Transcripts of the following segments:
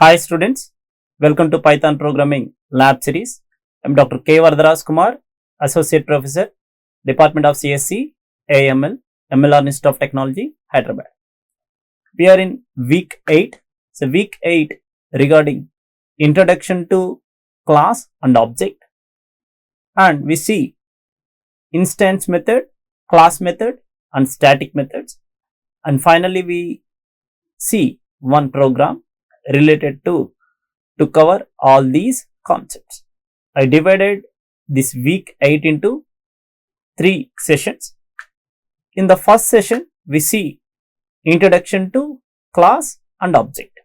Hi students, welcome to Python Programming Lab Series. I am Dr. K. Varada Rajkumar, Associate Professor, Department of CSC, AIML, MLR Institute of Technology, Hyderabad. We are in week 8. So week 8 regarding Introduction to Class and Object, and we see instance method, class method and static methods, and finally we see one program related to cover all these concepts. I divided this week 8 into 3 sessions. In the first session, we see introduction to class and object.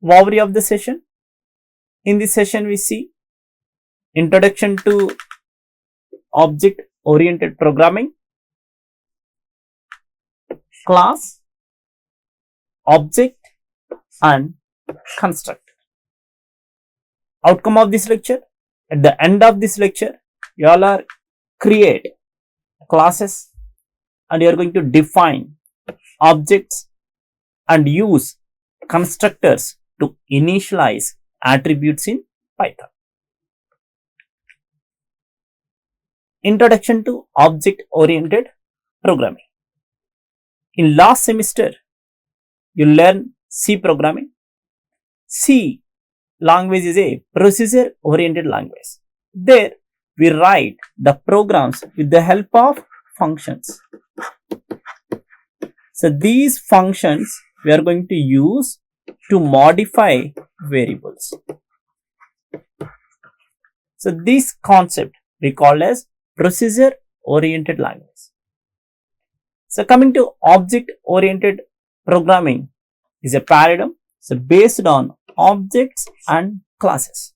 Overview of the session. In this session, we see introduction to object oriented programming, class, object and constructor. Outcome of this lecture: at the end of this lecture, you all are create classes and you are going to define objects and use constructors to initialize attributes in Python. Introduction to object oriented programming. In last semester, you learn C programming. C language is a procedure oriented language. There we write the programs with the help of functions. So these functions we are going to use to modify variables. So this concept we call as procedure oriented language. So coming to object oriented programming is a paradigm based on objects and classes.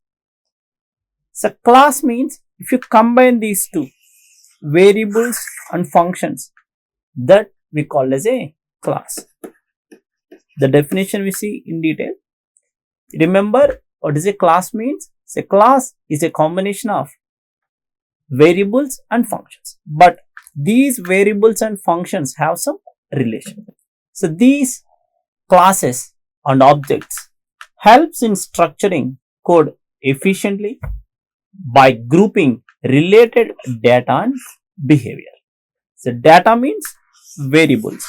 So class means if you combine these two, variables and functions, that we call as a class. The definition we see in detail. Remember what is a class means? So class is a combination of variables and functions, but these variables and functions have some relation. So these classes and objects helps in structuring code efficiently by grouping related data and behavior. So data means variables,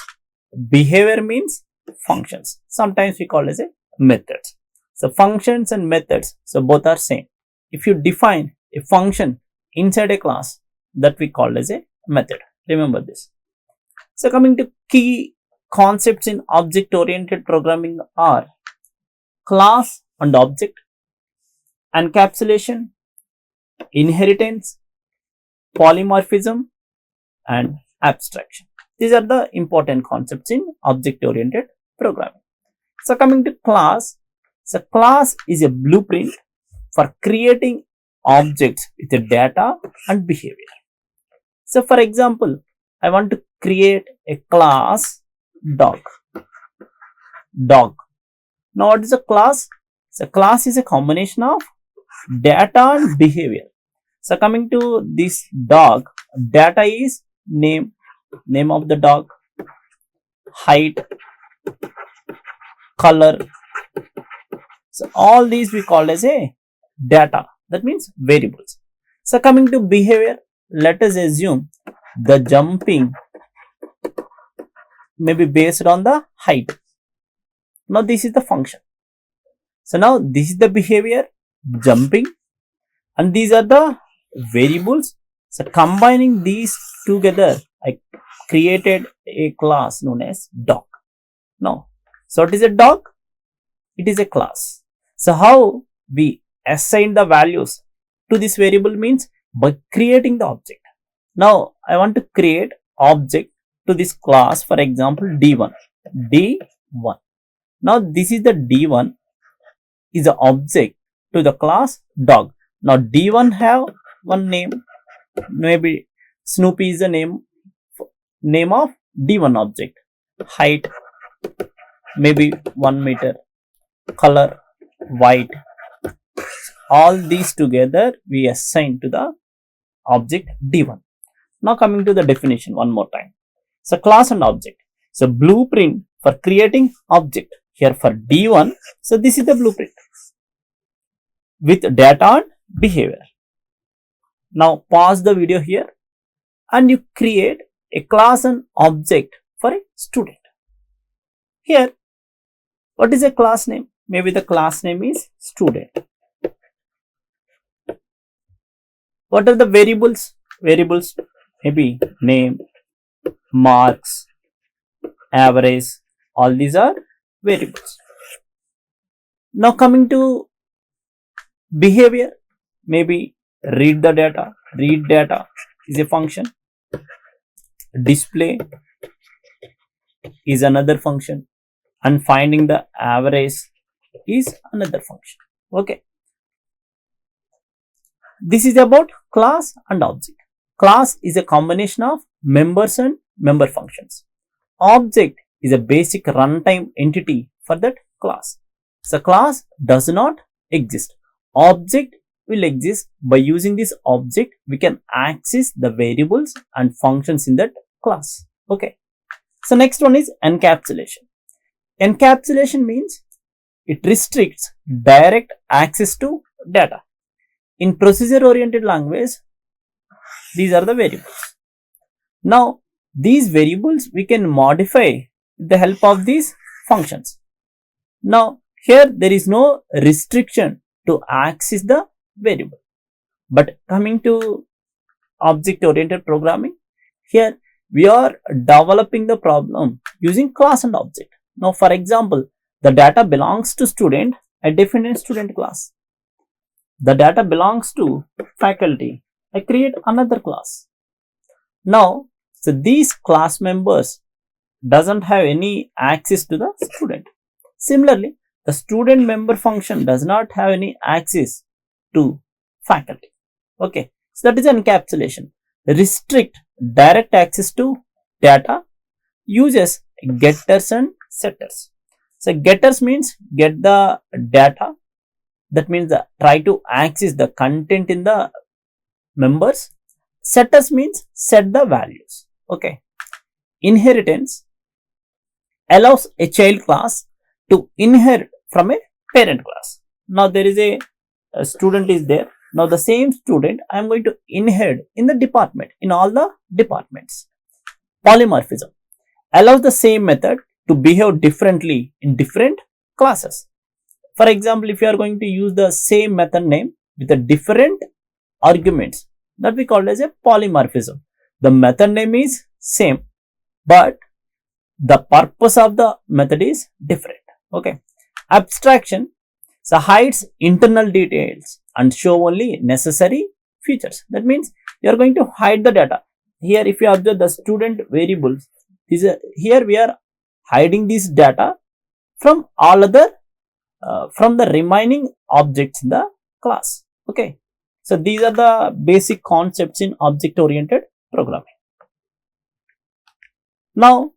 behavior means functions. Sometimes we call as a methods. So functions and methods, so both are same. If you define a function inside a class, that we call as a method. Remember this. So coming to key concepts in object oriented programming are class and object, encapsulation, inheritance, polymorphism and abstraction. These are the important concepts in object oriented programming. So coming to class, so class is a blueprint for creating objects with the data and behavior. So for example, I want to create a class dog. Now what is a class? So class is a combination of data and behavior. So coming to this dog, data is name of the dog, height, color. So all these we call as a data, that means variables. So coming to behavior, let us assume the jumping may be based on the height. Now this is the function. So now this is the behavior, jumping, and these are the variables. So combining these together, I created a class known as dog. Now, so what is a dog? It is a class. So how we assign the values to this variable means by creating the object. Now I want to create object to this class, for example D1. Now this is the D1 is the object to the class dog. Now D1 have one name, maybe Snoopy is the name of D1 object, height maybe 1 meter, color white. All these together we assign to the object D1. Now coming to the definition one more time. So class and object. So blueprint for creating object. Here for D1, so this is the blueprint with data and behavior. Now pause the video here and you create a class and object for a student. Here, what is a class name? Maybe the class name is student. What are the variables? Variables maybe name, marks, average, all these are variables. Now coming to behavior, maybe read the data. Read data is a function. Display is another function, and finding the average is another function. Okay, this is about class and object. Class is a combination of members and member functions. Object is a basic runtime entity for that class. So class does not exist. Object will exist. By using this object, we can access the variables and functions in that class. Okay. So next one is encapsulation. Encapsulation means it restricts direct access to data. In procedure oriented language, these are the variables. Now these variables we can modify with the help of these functions. Now here there is no restriction to access the variable. But coming to object oriented programming, here we are developing the problem using class and object. Now for example, the data belongs to student, I define a student class. The data belongs to faculty, I create another class. Now, so these class members doesn't have any access to the student. Similarly, the student member function does not have any access to faculty. Okay, so that is encapsulation. Restrict direct access to data, uses getters and setters. So getters means get the data, that means try to access the content in the members. Setters means set the values. Okay. Inheritance allows a child class to inherit from a parent class. Now there is a student is there. Now the same student I am going to inherit in the department, in all the departments. Polymorphism allows the same method to behave differently in different classes. For example, if you are going to use the same method name with a different arguments, that we call as a polymorphism. The method name is same, but the purpose of the method is different. Okay. Abstraction, so hides internal details and show only necessary features. That means you are going to hide the data. Here if you observe the student variables, here we are hiding this data from all other from the remaining objects in the class. Okay. So these are the basic concepts in object oriented programming. Now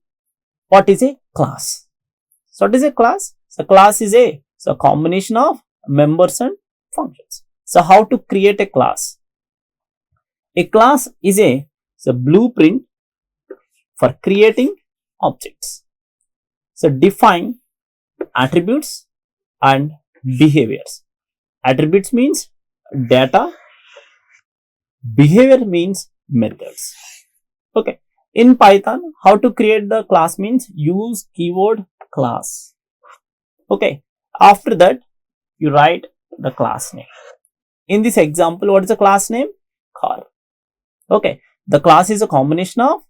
what is a class? So what is a class? So class is a combination of members and functions. So how to create a class? A class is a blueprint for creating objects. So define attributes and behaviors. Attributes means data, behavior means methods. Okay. In Python, how to create the class means use keyword class. Okay. After that, you write the class name. In this example, what is the class name? Car. Okay. The class is a combination of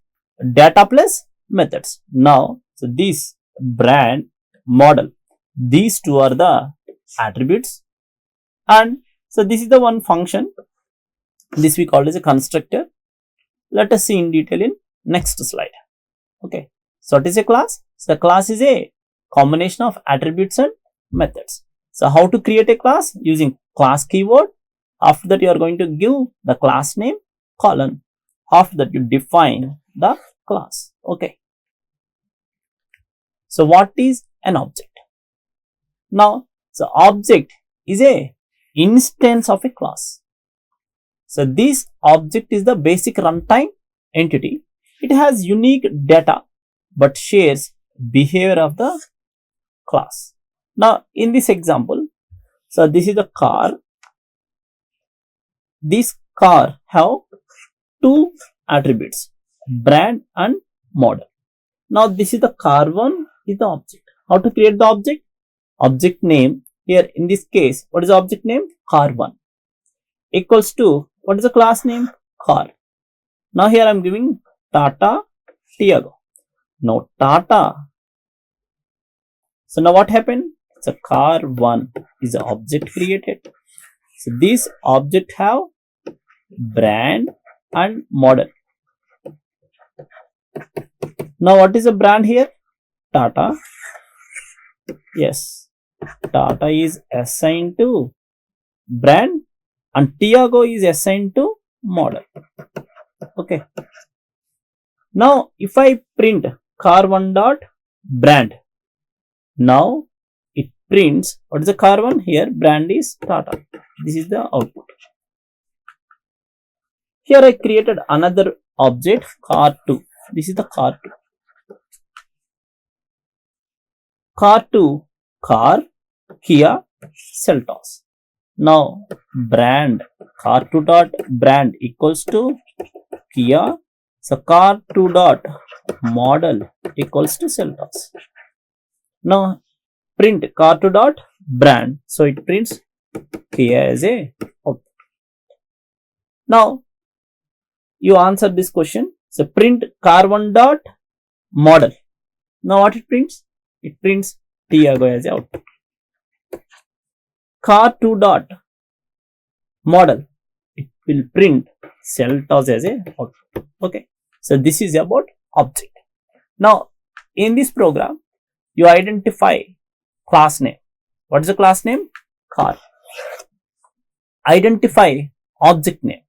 data plus methods. Now, so this brand model, these two are the attributes, and so this is the one function. This we call as a constructor. Let us see in detail in next slide. Okay. So what is a class? So the class is a combination of attributes and methods. So how to create a class? Using class keyword. After that you are going to give the class name colon. After that you define the class. Okay. So what is an object? Now, so object is a instance of a class. So this object is the basic runtime entity. It has unique data but shares behavior of the class. Now, in this example, so this is a car. This car have two attributes, brand and model. Now, this is the car one is the object. How to create the object? Object name here in this case, what is the object name? Car one equals to, what is the class name? Car. Now, here I am giving Tata Tiago. Now, Tata. So, now what happened? So, car one is the object created. So, this object have brand and model. Now, what is the brand here? Tata. Yes, Tata is assigned to brand and Tiago is assigned to model. Okay. Now, if I print car one dot brand, now it prints, what is the car one? Here brand is Tata. This is the output. Here I created another object, car 2. This is the car 2. Car 2, car, Kia, Seltos. Now, brand, car 2 dot brand equals to Kia. So, car 2 dot model equals to Seltos. Now, print car 2 dot brand. So, it prints Kia as a output. Now, you answer this question. So, print car 1 dot model. Now, what it prints? It prints Tiago as a output. Car 2 dot model. It will print Seltos as a output. Okay. So, this is about object. Now, in this program, you identify class name. What is the class name? Car. Identify object name.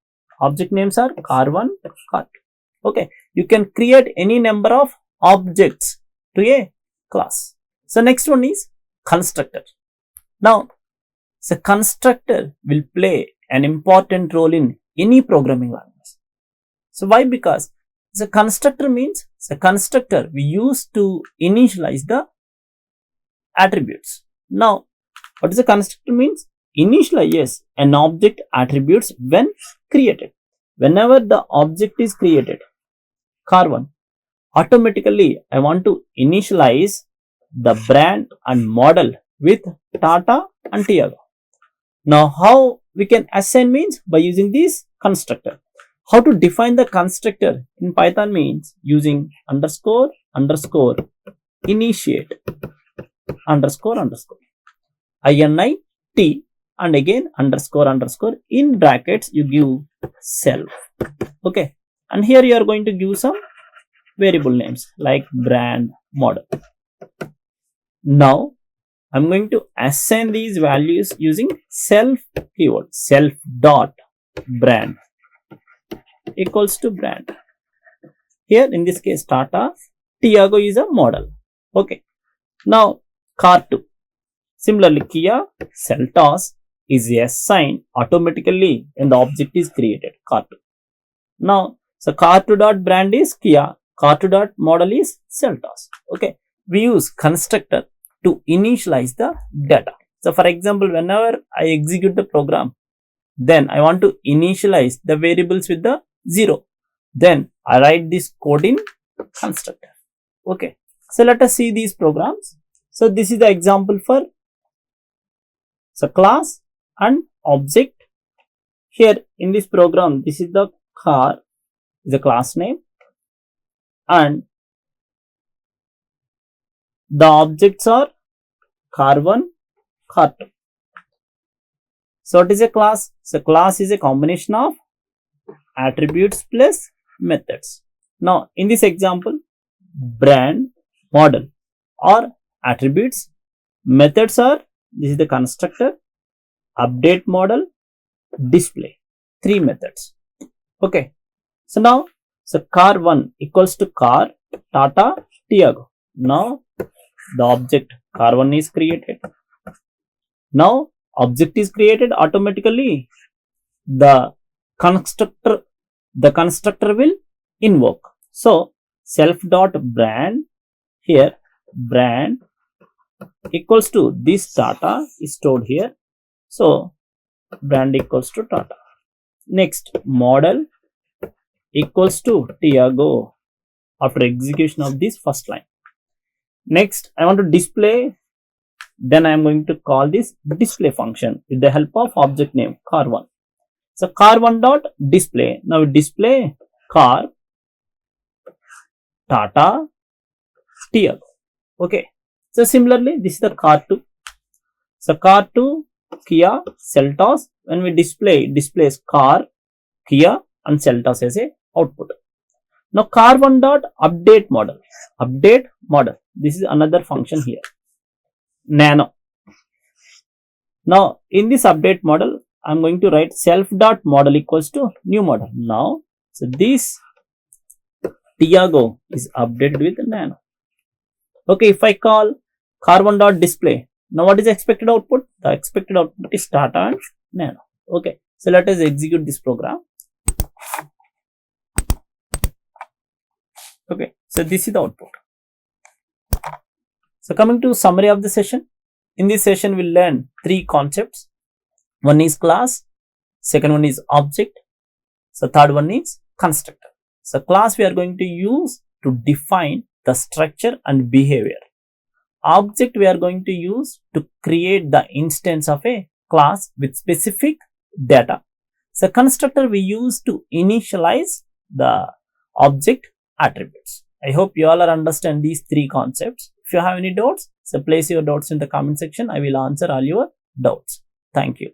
Object names are car 1, car 2. Okay. You can create any number of objects to a class. So, next one is constructor. Now, so constructor will play an important role in any programming language. So, why? Because the constructor means the constructor we use to initialize the attributes. Now, what is the constructor means? Initialize an object attributes when created. Whenever the object is created, car 1, automatically I want to initialize the brand and model with Tata and Tiago. Now, how we can assign means by using this constructor. How to define the constructor in Python means using underscore underscore initiate underscore underscore init and again underscore underscore in brackets you give self. Okay, and here you are going to give some variable names like brand model. Now, I'm going to assign these values using self keyword. Self dot brand equals to brand. Here in this case Tata, Tiago is a model. Okay. Now, car 2. Similarly, Kia, Seltos is assigned automatically when the object is created, car 2. Now, so car 2 dot brand is Kia, car 2 dot model is Seltos. Okay. We use constructor to initialize the data. So, for example, whenever I execute the program, then I want to initialize the variables with the 0. Then I write this code in constructor. Okay. So, let us see these programs. So, this is the example for class and object. Here in this program, this is the car, is the class name, and the objects are car 1, car 2. So, what is a class? So, class is a combination of attributes plus methods. Now, in this example, brand, model are attributes, methods are, this is the constructor, update model, display, 3 methods. Okay. So, now, so car 1 equals to car, Tata, Tiago. Now, the object car 1 is created. Now, object is created automatically. The constructor will invoke. So, self dot brand, here brand equals to this Tata is stored here. So brand equals to Tata. Next, model equals to Tiago after execution of this first line. Next, I want to display, then I am going to call this display function with the help of object name car1. So car1 dot display. Now we display car Tata Tiago. Okay. So similarly, this is the car2. So car2 Kia Seltos. When we display, it displays car, Kia and Seltos as a output. Now car1 dot update model. Update model. This is another function here. Nano. Now in this update model, I am going to write self dot model equals to new model. Now, so this Tiago is updated with Nano. Okay, if I call car1 dot display, now what is the expected output? The expected output is Tata and Nano. Okay, so let us execute this program. Okay, so this is the output. So coming to summary of the session. In this session, we'll learn three concepts. One is class, second one is object, so third one is constructor. So class we are going to use to define the structure and behavior. Object we are going to use to create the instance of a class with specific data. So constructor we use to initialize the object attributes. I hope you all are understand these three concepts. If you have any doubts, so place your doubts in the comment section. I will answer all your doubts. Thank you.